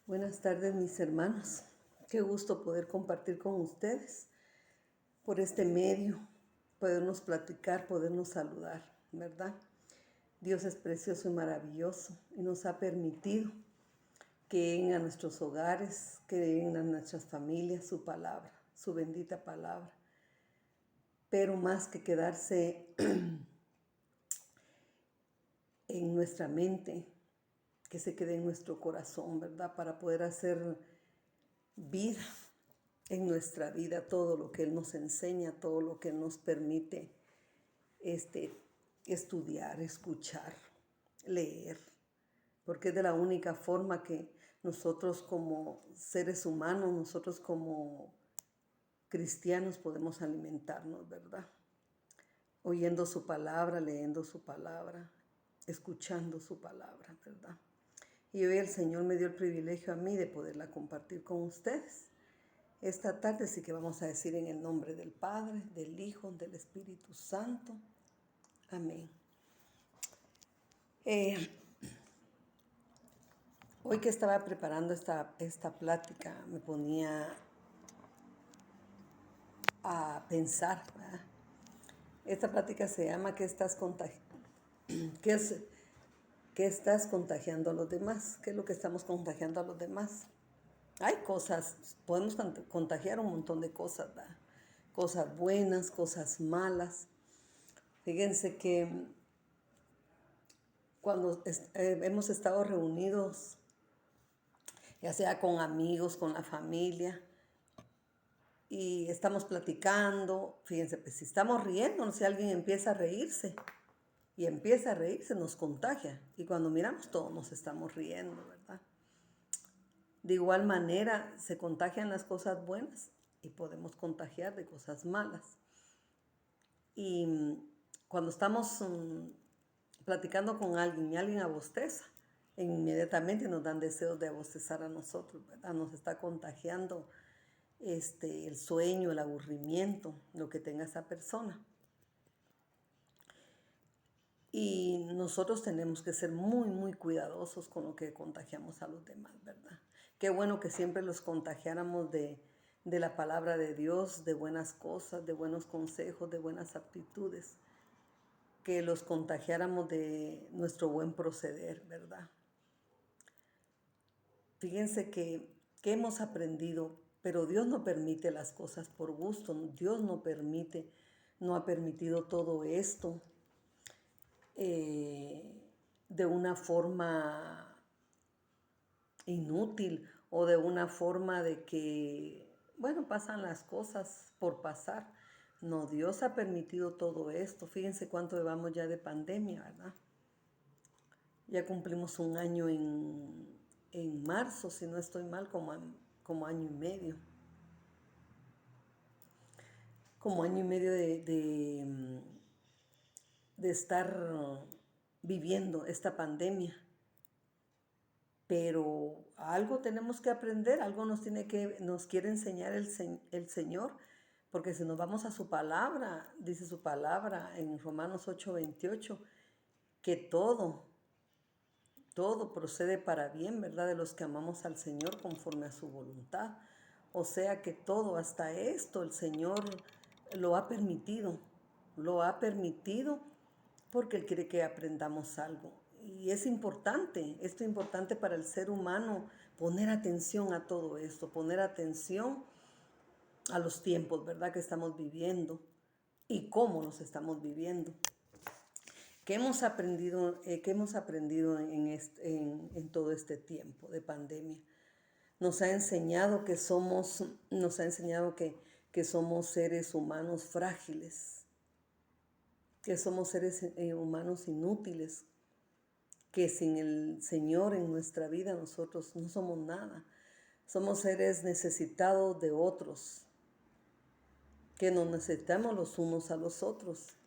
Buenas tardes, mis hermanos. Qué gusto poder compartir con ustedes por este medio, podernos platicar, podernos saludar, ¿verdad? Dios es precioso y maravilloso y nos ha permitido que lleguen a nuestros hogares, que lleguen a nuestras familias su palabra, su bendita palabra. Pero más que quedarse en nuestra mente, que se quede en nuestro corazón, ¿verdad? Para poder hacer vida en nuestra vida, todo lo que Él nos enseña, todo lo que Él nos permite estudiar, escuchar, leer, porque es de la única forma que nosotros como seres humanos, nosotros como cristianos podemos alimentarnos, ¿verdad? Oyendo su palabra, leyendo su palabra, escuchando su palabra, ¿verdad? Y hoy el Señor me dio el privilegio a mí de poderla compartir con ustedes. Esta tarde sí que vamos a decir en el nombre del Padre, del Hijo, del Espíritu Santo. Amén. Hoy que estaba preparando esta plática, me ponía a pensar, ¿verdad? Esta plática se llama ¿Qué estás contagiando a los demás? ¿Qué es lo que estamos contagiando a los demás? Hay cosas, podemos contagiar un montón de cosas, ¿verdad? Cosas buenas, cosas malas. Fíjense que cuando hemos estado reunidos, ya sea con amigos, con la familia, y estamos platicando, fíjense, pues si estamos riendo, si alguien empieza a reírse, y empieza a reírse, nos contagia. Y cuando miramos, todos nos estamos riendo, ¿verdad? De igual manera, se contagian las cosas buenas y podemos contagiar de cosas malas. Y cuando estamos platicando con alguien y alguien abosteza, inmediatamente nos dan deseos de abostezar a nosotros, ¿verdad? Nos está contagiando el sueño, el aburrimiento, lo que tenga esa persona. Y nosotros tenemos que ser muy, muy cuidadosos con lo que contagiamos a los demás, ¿verdad? Qué bueno que siempre los contagiáramos de la palabra de Dios, de buenas cosas, de buenos consejos, de buenas aptitudes. Que los contagiáramos de nuestro buen proceder, ¿verdad? Fíjense que hemos aprendido, pero Dios no permite las cosas por gusto, Dios no ha permitido todo esto de una forma inútil o de una forma de que, bueno, pasan las cosas por pasar. No, Dios ha permitido todo esto. Fíjense cuánto llevamos ya de pandemia, ¿verdad? Ya cumplimos un año en marzo, si no estoy mal, como año y medio. Como año y medio de estar viviendo esta pandemia. Pero algo tenemos que aprender, algo nos quiere enseñar el Señor, porque si nos vamos a su palabra, dice su palabra en Romanos 8:28, que todo procede para bien, ¿verdad? De los que amamos al Señor conforme a su voluntad. O sea que todo, hasta esto, el Señor lo ha permitido porque Él quiere que aprendamos algo. Y es importante, esto es importante para el ser humano, poner atención a todo esto, poner atención a los tiempos, ¿verdad?, que estamos viviendo y cómo los estamos viviendo. ¿Qué hemos aprendido en todo este tiempo de pandemia? Nos ha enseñado que somos seres humanos frágiles, que somos seres humanos inútiles, que sin el Señor en nuestra vida nosotros no somos nada. Somos seres necesitados de otros, que nos necesitamos los unos a los otros.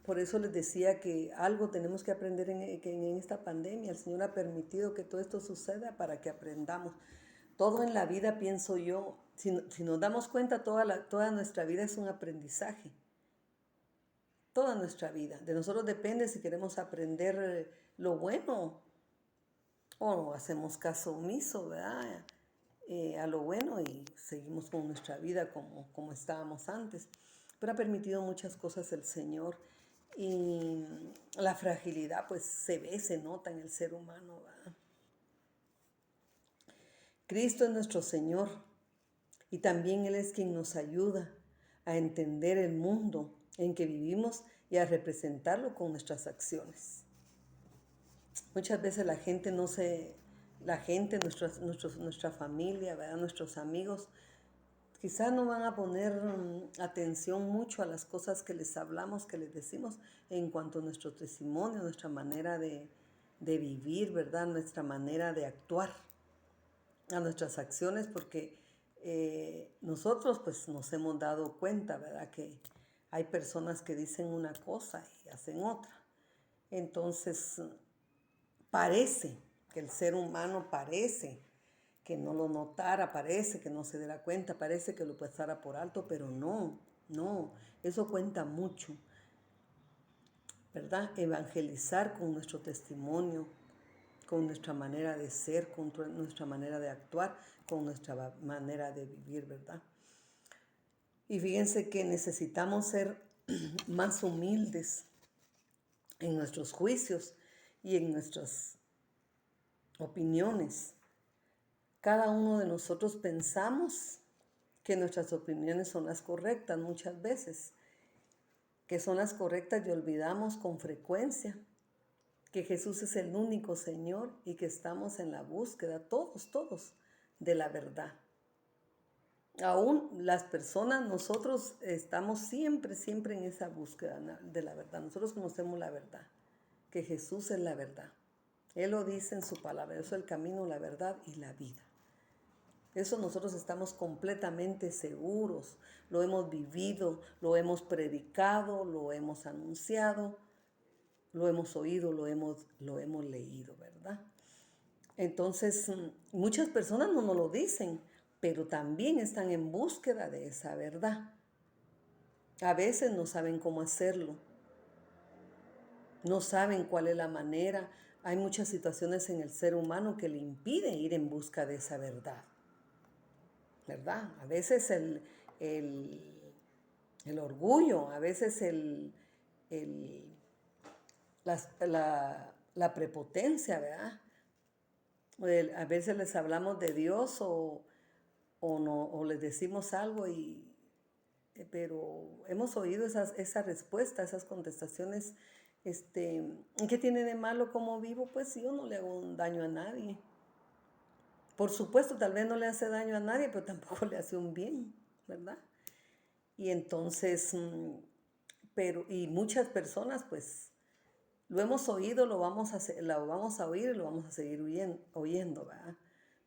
Por eso les decía que algo tenemos que aprender en esta pandemia. El Señor ha permitido que todo esto suceda para que aprendamos. Todo en la vida, pienso yo, si nos damos cuenta, toda nuestra vida es un aprendizaje. Toda nuestra vida. De nosotros depende si queremos aprender lo bueno o hacemos caso omiso, ¿verdad? A lo bueno y seguimos con nuestra vida como estábamos antes. Pero ha permitido muchas cosas el Señor y la fragilidad pues se ve, se nota en el ser humano, ¿verdad? Cristo es nuestro Señor y también Él es quien nos ayuda a entender el mundo en que vivimos y a representarlo con nuestras acciones. Muchas veces la gente no se, la gente, nuestra familia, ¿verdad? Nuestros amigos, quizás no van a poner atención mucho a las cosas que les hablamos, que les decimos en cuanto a nuestro testimonio, nuestra manera de vivir, ¿verdad? Nuestra manera de actuar, a nuestras acciones, porque nosotros pues nos hemos dado cuenta, ¿verdad? Que hay personas que dicen una cosa y hacen otra. Entonces, parece que el ser humano parece que no lo notara, parece que no se diera cuenta, parece que lo pasara por alto, pero no, no, eso cuenta mucho, ¿verdad? Evangelizar con nuestro testimonio, con nuestra manera de ser, con nuestra manera de actuar, con nuestra manera de vivir, ¿verdad? Y fíjense que necesitamos ser más humildes en nuestros juicios y en nuestras opiniones. Cada uno de nosotros pensamos que nuestras opiniones son las correctas muchas veces, que son las correctas y olvidamos con frecuencia que Jesús es el único Señor y que estamos en la búsqueda, todos, de la verdad. Aún las personas, nosotros estamos siempre en esa búsqueda de la verdad. Nosotros conocemos la verdad, que Jesús es la verdad. Él lo dice en su palabra, yo soy el camino, la verdad y la vida. Eso nosotros estamos completamente seguros, lo hemos vivido, lo hemos predicado, lo hemos anunciado, lo hemos oído, lo hemos leído, ¿verdad? Entonces, muchas personas no nos lo dicen, pero también están en búsqueda de esa verdad. A veces no saben cómo hacerlo, no saben cuál es la manera. Hay muchas situaciones en el ser humano que le impiden ir en busca de esa verdad, ¿verdad? A veces el, el orgullo, a veces el, la prepotencia, ¿verdad? A veces les hablamos de Dios no, o les decimos algo pero hemos oído esa respuesta, esas contestaciones, ¿qué tiene de malo cómo vivo? Pues yo no le hago un daño a nadie. Por supuesto, tal vez no le hace daño a nadie, pero tampoco le hace un bien, ¿verdad? Y entonces, y muchas personas, pues, lo hemos oído, lo vamos a oír y lo vamos a seguir oyendo, ¿verdad?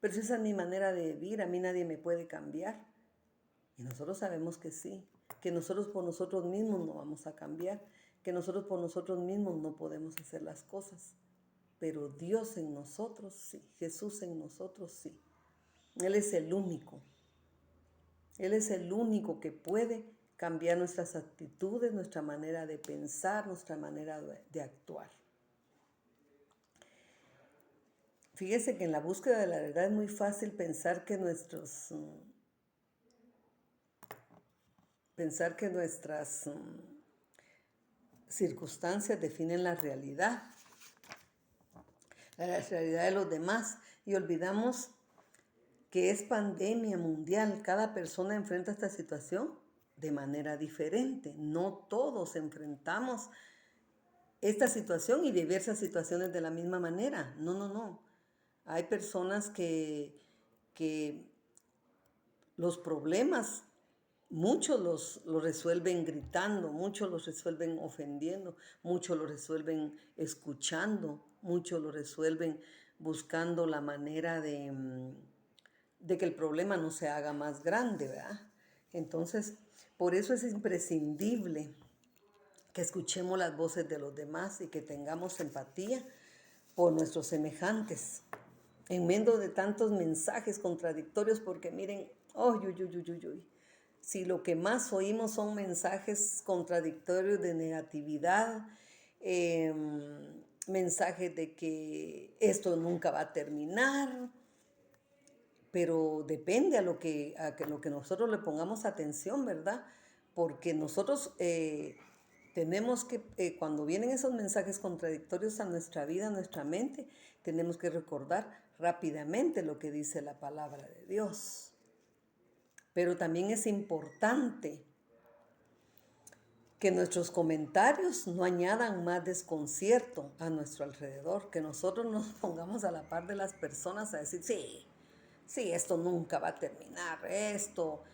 Pero si esa es mi manera de vivir, a mí nadie me puede cambiar. Y nosotros sabemos que sí, que nosotros por nosotros mismos no vamos a cambiar, que nosotros por nosotros mismos no podemos hacer las cosas. Pero Dios en nosotros sí, Jesús en nosotros sí. Él es el único. Él es el único que puede cambiar nuestras actitudes, nuestra manera de pensar, nuestra manera de actuar. Fíjese que en la búsqueda de la verdad es muy fácil pensar que nuestras circunstancias definen la realidad de los demás y olvidamos que es pandemia mundial. Cada persona enfrenta esta situación de manera diferente. No todos enfrentamos esta situación y diversas situaciones de la misma manera. No. Hay personas que los problemas muchos los resuelven gritando, muchos los resuelven ofendiendo, muchos los resuelven escuchando, muchos lo resuelven buscando la manera de que el problema no se haga más grande, ¿verdad? Entonces, por eso es imprescindible que escuchemos las voces de los demás y que tengamos empatía por nuestros semejantes, en medio de tantos mensajes contradictorios, porque miren, si lo que más oímos son mensajes contradictorios de negatividad, mensajes de que esto nunca va a terminar, pero depende lo que nosotros le pongamos atención, ¿verdad? Porque nosotros tenemos que, cuando vienen esos mensajes contradictorios a nuestra vida, a nuestra mente, tenemos que recordar rápidamente lo que dice la palabra de Dios. Pero también es importante que nuestros comentarios no añadan más desconcierto a nuestro alrededor, que nosotros nos pongamos a la par de las personas a decir, sí, sí, esto nunca va a terminar, esto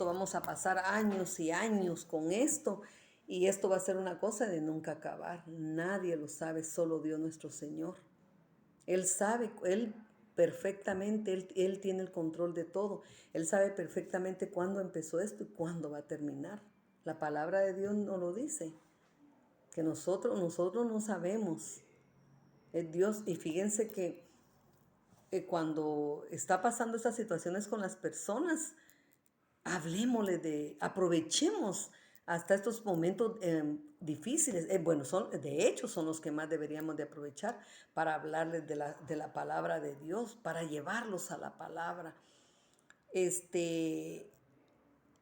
vamos a pasar años y años con esto, y esto va a ser una cosa de nunca acabar. Nadie lo sabe, solo Dios nuestro Señor. Él sabe, Él perfectamente, él tiene el control de todo. Él sabe perfectamente cuándo empezó esto y cuándo va a terminar. La palabra de Dios nos lo dice, que nosotros no sabemos. Es Dios, y fíjense que cuando está pasando estas situaciones con las personas, aprovechemos hasta estos momentos difíciles. Bueno, de hecho son los que más deberíamos de aprovechar para hablarles de la palabra de Dios, para llevarlos a la palabra.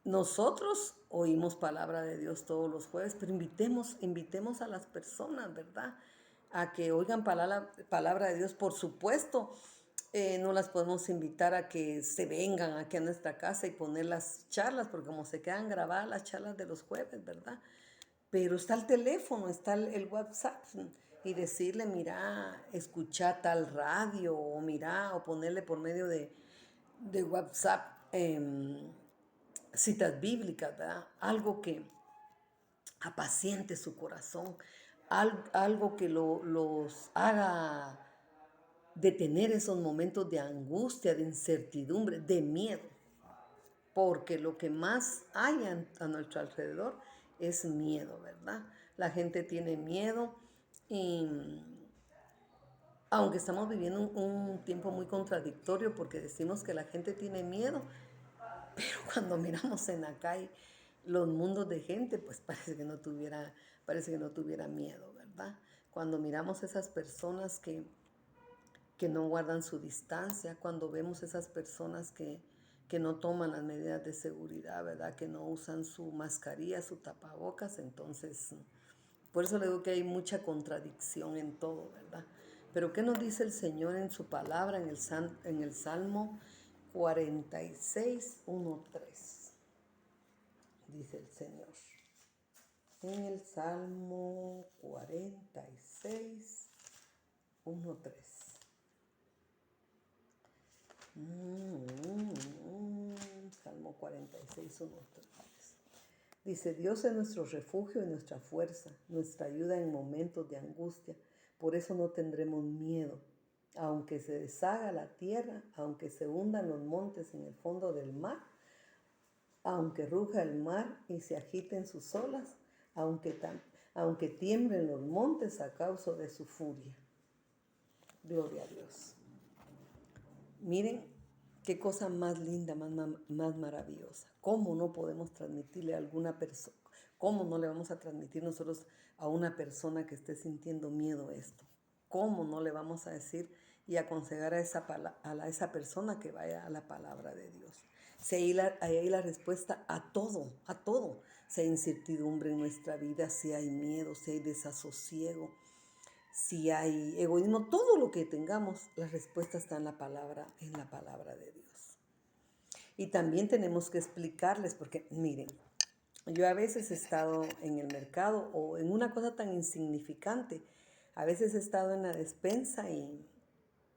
Nosotros oímos palabra de Dios todos los jueves, pero invitemos a las personas, ¿verdad? A que oigan palabra de Dios. Por supuesto, no las podemos invitar a que se vengan aquí a nuestra casa y poner las charlas, porque como se quedan grabadas las charlas de los jueves, ¿verdad? Pero está el teléfono, está el WhatsApp, y decirle, mira, escucha tal radio, o mira, o ponerle por medio de WhatsApp citas bíblicas, ¿verdad? Algo que apaciente su corazón, algo que los haga detener esos momentos de angustia, de incertidumbre, de miedo, porque lo que más hay a nuestro alrededor es miedo, ¿verdad? La gente tiene miedo, y aunque estamos viviendo un tiempo muy contradictorio porque decimos que la gente tiene miedo, pero cuando miramos en la calle los mundos de gente, pues parece que no tuviera miedo, ¿verdad? Cuando miramos esas personas que no guardan su distancia, cuando vemos esas personas que no toman las medidas de seguridad, ¿verdad? Que no usan su mascarilla, su tapabocas, entonces, por eso le digo que hay mucha contradicción en todo, ¿verdad? Pero ¿qué nos dice el Señor en su palabra, en el Salmo 46, 1, 3? Dice el Señor. En el Salmo 46, 1, 3. Salmo 46, 1, 3. Dice, Dios es nuestro refugio y nuestra fuerza, nuestra ayuda en momentos de angustia. Por eso no tendremos miedo. Aunque se deshaga la tierra, aunque se hundan los montes en el fondo del mar, aunque ruja el mar y se agiten sus olas, aunque tiemblen los montes a causa de su furia. Gloria a Dios. Miren qué cosa más linda, más maravillosa. ¿Cómo no podemos transmitirle a alguna persona? ¿Cómo no le vamos a transmitir nosotros a una persona que esté sintiendo miedo esto? ¿Cómo no le vamos a decir y aconsejar a esa persona que vaya a la palabra de Dios? Si hay la respuesta a todo, a todo. Si hay incertidumbre en nuestra vida, si hay miedo, si hay desasosiego, si hay egoísmo, todo lo que tengamos, la respuesta está en la palabra de Dios. Y también tenemos que explicarles, porque miren, yo a veces he estado en el mercado o en una cosa tan insignificante. A veces he estado en la despensa y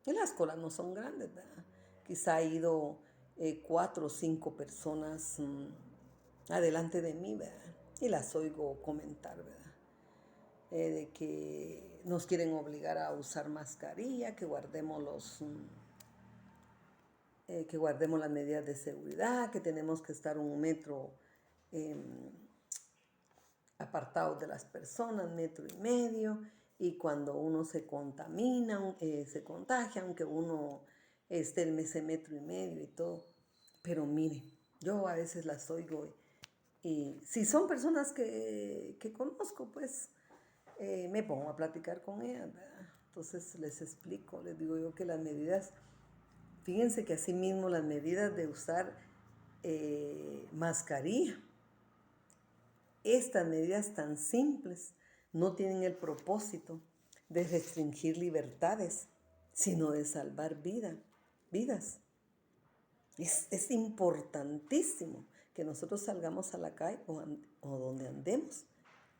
las colas no son grandes, ¿verdad? Quizá ha ido 4 o 5 personas adelante de mí, ¿verdad? Y las oigo comentar, ¿verdad? De que nos quieren obligar a usar mascarilla, que guardemos las medidas de seguridad, que tenemos que estar 1 metro apartados de las personas, 1,5 metros, y cuando uno se contamina, se contagia, aunque uno esté en ese 1,5 metros y todo. Pero miren, yo a veces las oigo y si son personas que conozco, pues me pongo a platicar con ellas, ¿verdad? Entonces les explico, les digo yo que las medidas, fíjense que así mismo las medidas de usar mascarilla, estas medidas tan simples no tienen el propósito de restringir libertades, sino de salvar vidas. Es importantísimo que nosotros salgamos a la calle o donde andemos,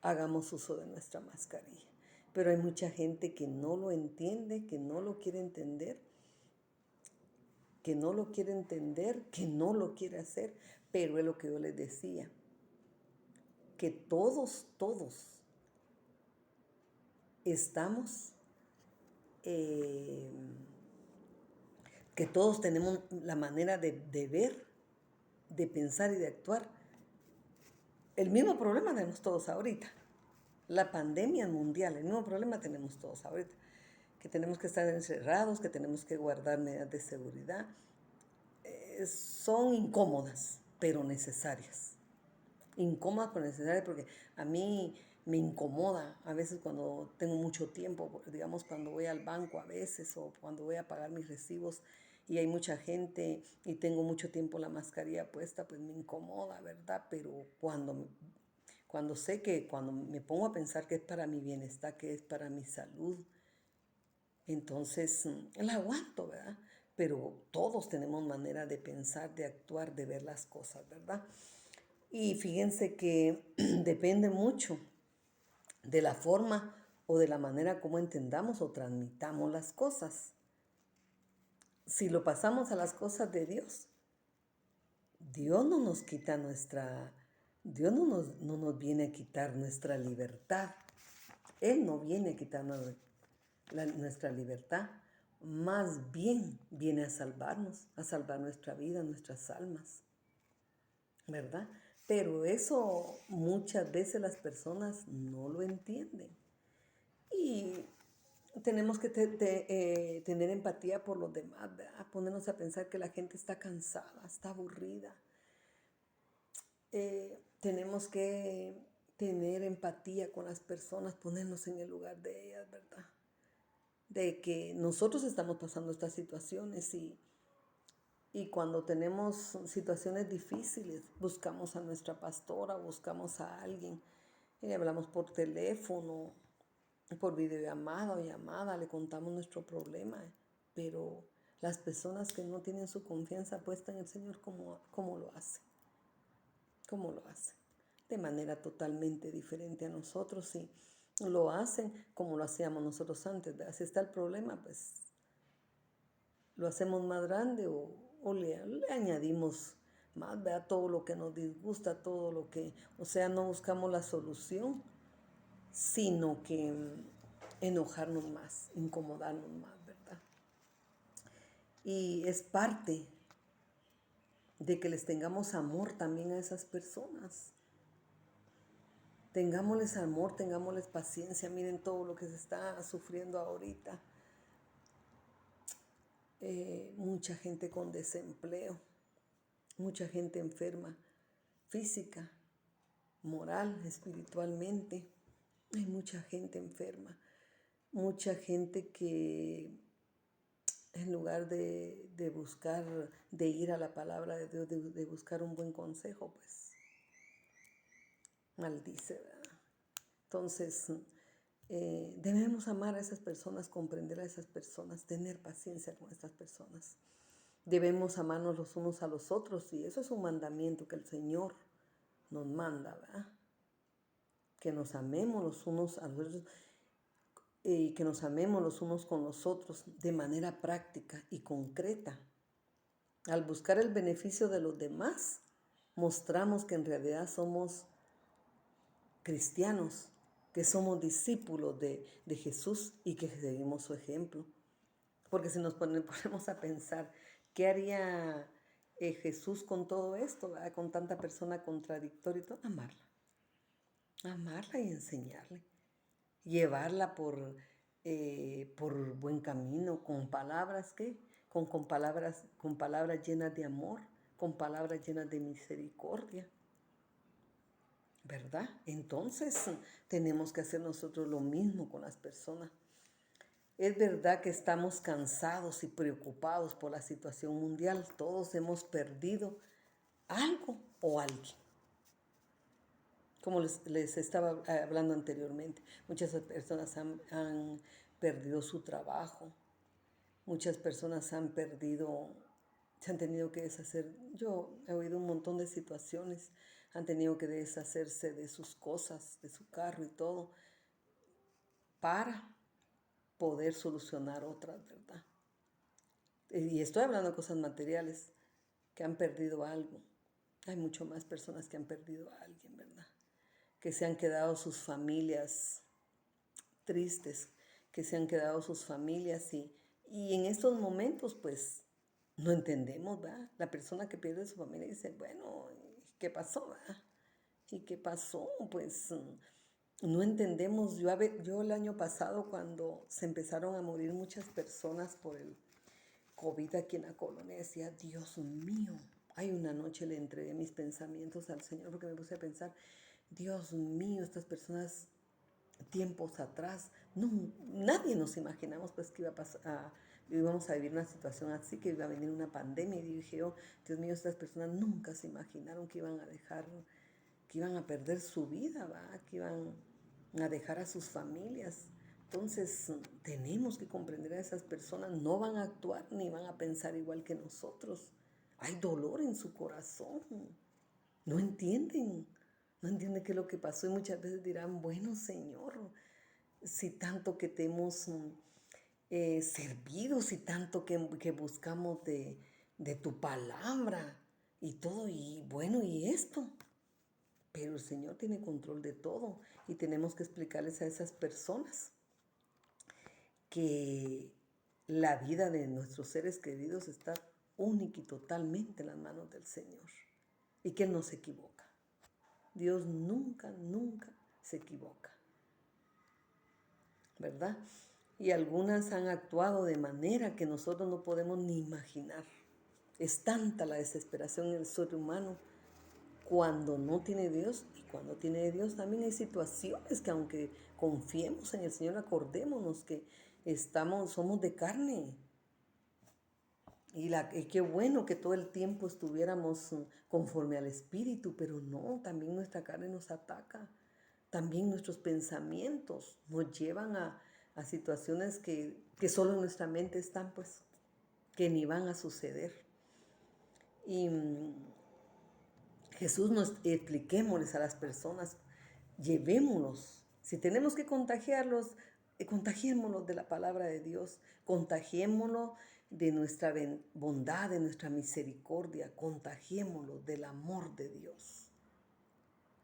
hagamos uso de nuestra mascarilla. Pero hay mucha gente que no lo entiende, que no lo quiere entender, que no lo quiere entender, que no lo quiere hacer. Pero es lo que yo les decía, que todos estamos, que todos tenemos la manera de ver, de pensar y de actuar. El mismo problema tenemos todos ahorita. La pandemia mundial, el mismo problema tenemos todos ahorita. Que tenemos que estar encerrados, que tenemos que guardar medidas de seguridad. Son incómodas, pero necesarias. Incómodas pero necesarias, porque a mí me incomoda a veces cuando tengo mucho tiempo, digamos cuando voy al banco a veces o cuando voy a pagar mis recibos y hay mucha gente y tengo mucho tiempo la mascarilla puesta, pues me incomoda, ¿verdad? Pero cuando sé que, cuando me pongo a pensar que es para mi bienestar, que es para mi salud, entonces la aguanto, ¿verdad? Pero todos tenemos manera de pensar, de actuar, de ver las cosas, ¿verdad? Y fíjense que depende mucho de la forma o de la manera como entendamos o transmitamos las cosas. Si lo pasamos a las cosas de Dios, Dios no nos quita Dios no nos viene a quitar nuestra libertad. Él no viene a quitarnos nuestra libertad. Más bien viene a salvarnos, a salvar nuestra vida, nuestras almas. ¿Verdad? Pero eso muchas veces las personas no lo entienden. Y tenemos que tener empatía por los demás, ¿verdad? Ponernos a pensar que la gente está cansada, está aburrida. Tenemos que tener empatía con las personas, ponernos en el lugar de ellas, ¿verdad? De que nosotros estamos pasando estas situaciones y cuando tenemos situaciones difíciles, buscamos a nuestra pastora, buscamos a alguien, y le hablamos por teléfono, por videollamada o llamada, le contamos nuestro problema. Pero las personas que no tienen su confianza puesta en el Señor, ¿cómo lo hacen? ¿Cómo lo hacen? De manera totalmente diferente a nosotros y lo hacen como lo hacíamos nosotros antes. ¿Verdad? Si está el problema, pues lo hacemos más grande o le añadimos más, ¿verdad? Todo lo que nos disgusta, todo lo que, o sea, no buscamos la solución, sino que enojarnos más, incomodarnos más, ¿verdad? Y es parte de que les tengamos amor también a esas personas. Tengámosles amor, tengámosles paciencia. Miren todo lo que se está sufriendo ahorita. Mucha gente con desempleo, mucha gente enferma física, moral, espiritualmente. Hay mucha gente enferma, mucha gente que en lugar de buscar, de ir a la palabra de Dios, de buscar un buen consejo, pues maldice, ¿verdad? Entonces, debemos amar a esas personas, comprender a esas personas, tener paciencia con estas personas. Debemos amarnos los unos a los otros y eso es un mandamiento que el Señor nos manda, ¿verdad? Que nos amemos los unos a los otros y que nos amemos los unos con los otros de manera práctica y concreta. Al buscar el beneficio de los demás, mostramos que en realidad somos cristianos, que somos discípulos de Jesús y que seguimos su ejemplo. Porque si nos ponemos a pensar, ¿qué haría Jesús con todo esto, ¿verdad? Con tanta persona contradictoria y todo? Amarla y enseñarle, llevarla por buen camino, con palabras, ¿qué? Con palabras llenas de amor, con palabras llenas de misericordia. ¿verdad? Entonces tenemos que hacer nosotros lo mismo con las personas. Es verdad que estamos cansados y preocupados por la situación mundial. Todos hemos perdido algo o alguien. Como les estaba hablando anteriormente, muchas personas han perdido su trabajo, muchas personas se han tenido que deshacer. Yo he oído un montón de situaciones, han tenido que deshacerse de sus cosas, de su carro y todo, para poder solucionar otras, ¿verdad? Y estoy hablando de cosas materiales, que han perdido algo. Hay mucho más personas que han perdido a alguien, ¿verdad? Que se han quedado sus familias tristes, que se han quedado sus familias y en estos momentos pues no entendemos, ¿verdad? La persona que pierde su familia dice, bueno, ¿qué pasó, verdad? ¿Y qué pasó? Pues no entendemos. Yo el año pasado cuando se empezaron a morir muchas personas por el COVID aquí en la colonia, decía, Dios mío, hay una noche le entregué mis pensamientos al Señor porque me puse a pensar, Dios mío, estas personas tiempos atrás, no, nadie nos imaginamos pues que íbamos a vivir una situación así, que iba a venir una pandemia y dije yo, Dios mío, estas personas nunca se imaginaron que iban a que iban a perder su vida, ¿va? Que iban a dejar a sus familias. Entonces tenemos que comprender a esas personas, no van a actuar ni van a pensar igual que nosotros. Hay dolor en su corazón, no entienden, no entienden qué es lo que pasó y muchas veces dirán, bueno Señor, si tanto que te hemos servido, si tanto que buscamos de tu palabra y todo, y bueno, y esto. Pero el Señor tiene control de todo y tenemos que explicarles a esas personas que la vida de nuestros seres queridos está única y totalmente en las manos del Señor y que Él no se equivoca. Dios nunca, nunca se equivoca, ¿verdad? Y algunas han actuado de manera que nosotros no podemos ni imaginar. Es tanta la desesperación en el ser humano cuando no tiene Dios, y cuando tiene Dios también hay situaciones que aunque confiemos en el Señor, acordémonos que somos de carne. Y qué bueno que todo el tiempo estuviéramos conforme al Espíritu, pero no, también nuestra carne nos ataca. También nuestros pensamientos nos llevan a situaciones que solo en nuestra mente están, pues, que ni van a suceder. Y Jesús nos expliquémosles a las personas, llevémonos. Si tenemos que contagiarlos, contagiémonos de la palabra de Dios, contagiémonos de nuestra bondad, de nuestra misericordia, contagiémonos del amor de Dios.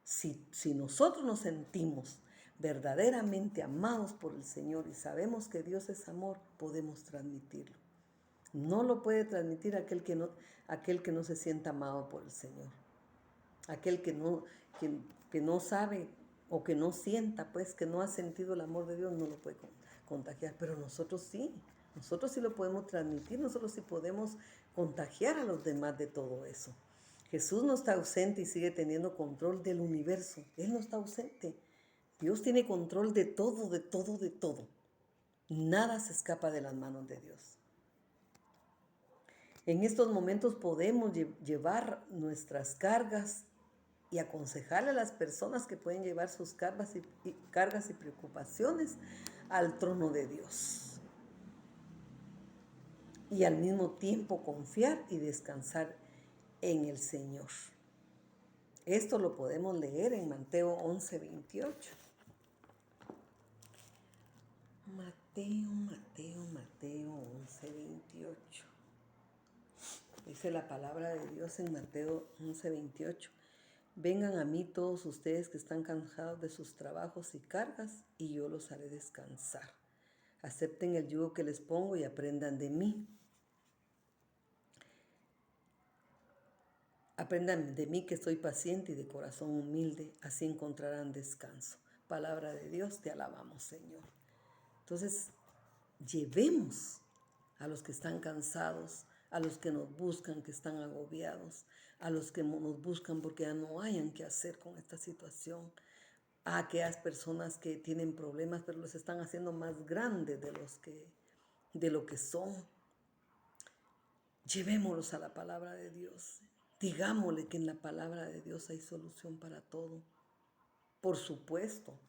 Si nosotros nos sentimos verdaderamente amados por el Señor y sabemos que Dios es amor, podemos transmitirlo. No lo puede transmitir aquel que no se sienta amado por el Señor. Aquel que no sabe o que no sienta, pues que no ha sentido el amor de Dios, no lo puede contagiar. Pero nosotros sí lo podemos transmitir, nosotros sí podemos contagiar a los demás de todo eso. Jesús no está ausente y sigue teniendo control del universo. Él no está ausente. Dios tiene control de todo, de todo, de todo. Nada se escapa de las manos de Dios. En estos momentos podemos llevar nuestras cargas y aconsejarle a las personas que pueden llevar sus cargas y preocupaciones al trono de Dios. Y al mismo tiempo confiar y descansar en el Señor. Esto lo podemos leer en Mateo 11:28. Mateo 11:28. Dice la palabra de Dios en Mateo 11:28. Vengan a mí todos ustedes que están cansados de sus trabajos y cargas, y yo los haré descansar. Acepten el yugo que les pongo y aprendan de mí. Aprendan de mí que soy paciente y de corazón humilde, así encontrarán descanso. Palabra de Dios, te alabamos, Señor. Entonces, llevemos a los que están cansados, a los que nos buscan que están agobiados, a los que nos buscan porque ya no hayan qué hacer con esta situación, a aquellas personas que tienen problemas pero los están haciendo más grandes de lo que son. Llevémoslos a la palabra de Dios. Digámosle que en la palabra de Dios hay solución para todo. Por supuesto,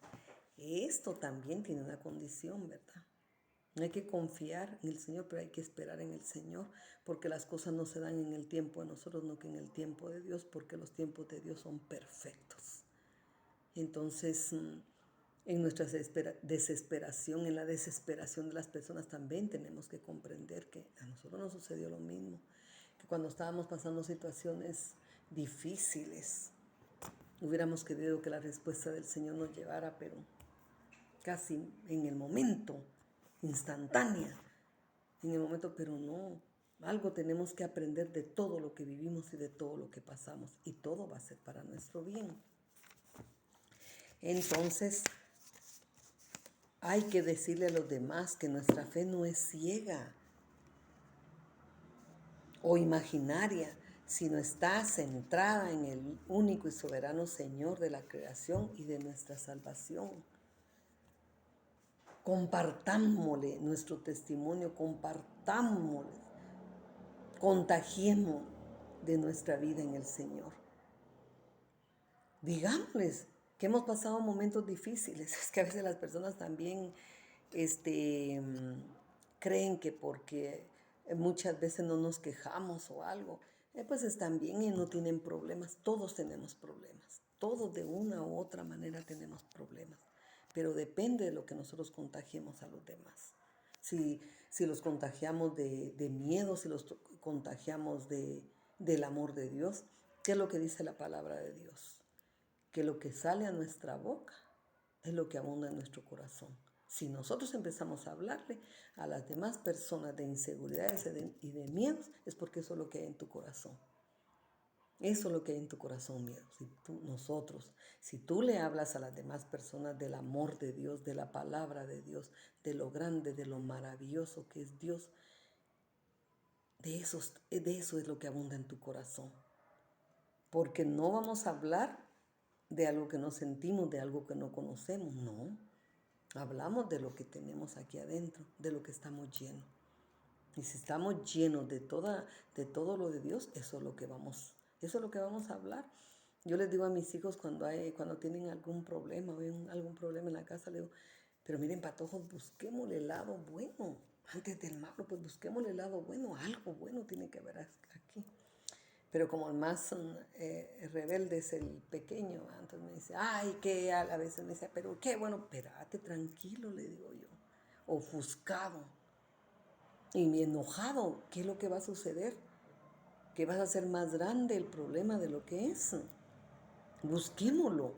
esto también tiene una condición, ¿verdad? No hay que confiar en el Señor, pero hay que esperar en el Señor, porque las cosas no se dan en el tiempo de nosotros, no que en el tiempo de Dios, porque los tiempos de Dios son perfectos. Entonces, en nuestra desesperación, en la desesperación de las personas, también tenemos que comprender que a nosotros nos sucedió lo mismo, que cuando estábamos pasando situaciones difíciles, hubiéramos querido que la respuesta del Señor nos llevara, pero casi en el momento, instantánea, en el momento, pero no. Algo tenemos que aprender de todo lo que vivimos y de todo lo que pasamos, y todo va a ser para nuestro bien. Entonces, hay que decirle a los demás que nuestra fe no es ciega o imaginaria, sino está centrada en el único y soberano Señor de la creación y de nuestra salvación. Compartámosle nuestro testimonio, compartámosle, contagiemos de nuestra vida en el Señor. Digámosles que hemos pasado momentos difíciles. Es que a veces las personas también creen que porque muchas veces no nos quejamos o algo, pues están bien y no tienen problemas. Todos tenemos problemas. Todos de una u otra manera tenemos problemas. Pero depende de lo que nosotros contagiemos a los demás. Si los contagiamos de miedo, si los contagiamos del amor de Dios, ¿qué es lo que dice la palabra de Dios? Que lo que sale a nuestra boca es lo que abunda en nuestro corazón. Si nosotros empezamos a hablarle a las demás personas de inseguridades y de miedos, es porque eso es lo que hay en tu corazón. Eso es lo que hay en tu corazón, miedo. Si tú le hablas a las demás personas del amor de Dios, de la palabra de Dios, de lo grande, de lo maravilloso que es Dios, de eso es lo que abunda en tu corazón. Porque no vamos a hablar de algo que no sentimos, de algo que no conocemos, no. Hablamos de lo que tenemos aquí adentro, de lo que estamos llenos. Y si estamos llenos de todo lo de Dios, eso es lo que vamos a hablar. Yo les digo a mis hijos cuando tienen algún problema, algún problema en la casa, les digo, pero miren, patojos, busquémosle el lado bueno. Antes del malo, pues busquémosle el lado bueno. Algo bueno tiene que haber aquí. Pero como el más rebelde es el pequeño, entonces me dice, ay, que a veces me dice, pero qué bueno, espérate, tranquilo, le digo yo, ofuscado y enojado. ¿Qué es lo que va a suceder? Que vas a hacer más grande el problema de lo que es. Busquémoslo,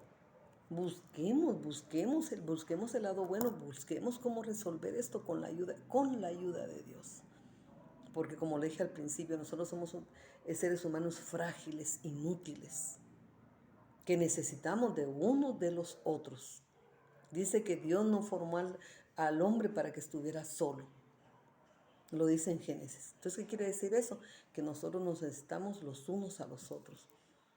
busquemos el lado bueno, busquemos cómo resolver esto con la ayuda de Dios. Porque como le dije al principio, nosotros somos seres humanos frágiles, inútiles, que necesitamos de unos de los otros. Dice que Dios no formó al hombre para que estuviera solo. Lo dice en Génesis. Entonces, ¿qué quiere decir eso? Que nosotros nos necesitamos los unos a los otros.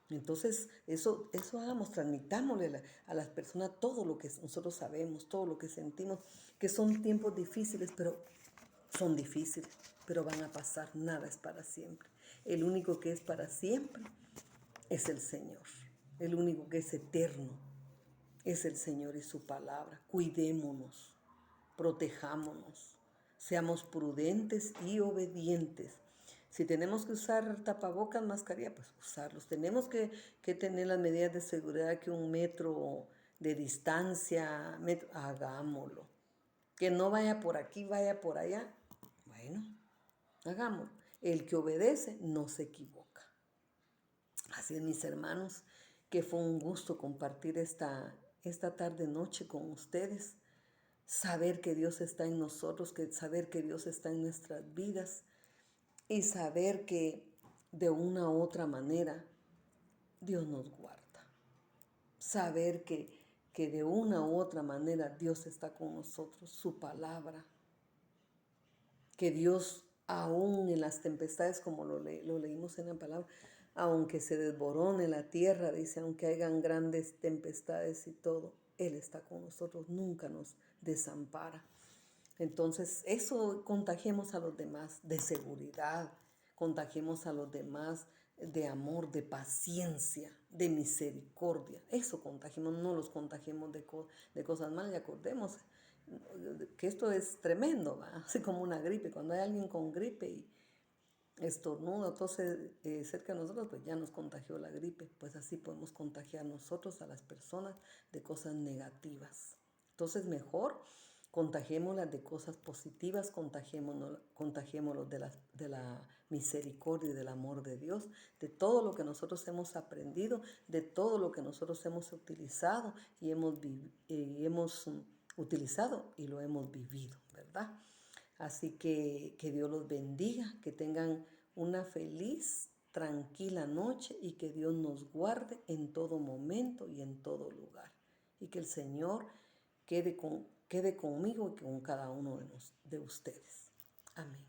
Entonces, eso hagamos, transmitámosle a las personas todo lo que nosotros sabemos, todo lo que sentimos, que son tiempos difíciles, pero son difíciles, pero van a pasar, nada es para siempre. El único que es para siempre es el Señor. El único que es eterno es el Señor y su palabra. Cuidémonos, protejámonos, seamos prudentes y obedientes. Si tenemos que usar tapabocas, mascarilla, pues usarlos. Tenemos que tener las medidas de seguridad, que 1 metro de distancia, hagámoslo. Que no vaya por aquí, vaya por allá. Bueno, hagámoslo. El que obedece no se equivoca. Así es, mis hermanos, que fue un gusto compartir esta tarde-noche con ustedes. Saber que Dios está en nosotros, saber que Dios está en nuestras vidas y saber que de una u otra manera Dios nos guarda. Saber que de una u otra manera Dios está con nosotros, su palabra, que Dios aún en las tempestades, como lo leímos en la palabra, aunque se desborone la tierra, dice, aunque hayan grandes tempestades y todo, Él está con nosotros, nunca nos desampara. Entonces, eso contagiemos a los demás de seguridad, contagiemos a los demás de amor, de paciencia, de misericordia. Eso contagiemos, no los contagiemos de cosas malas. Y acordemos que esto es tremendo, ¿va? Así como una gripe. Cuando hay alguien con gripe y estornuda, tose cerca de nosotros, pues ya nos contagió la gripe. Pues así podemos contagiar nosotros a las personas de cosas negativas. Entonces mejor contagiémoslas de cosas positivas, contagiémoslos de la misericordia y del amor de Dios, de todo lo que nosotros hemos aprendido, de todo lo que nosotros hemos utilizado y hemos utilizado y lo hemos vivido, ¿verdad? Así que Dios los bendiga, que tengan una feliz, tranquila noche y que Dios nos guarde en todo momento y en todo lugar. Y que el Señor quede conmigo y con cada uno de ustedes. Amén.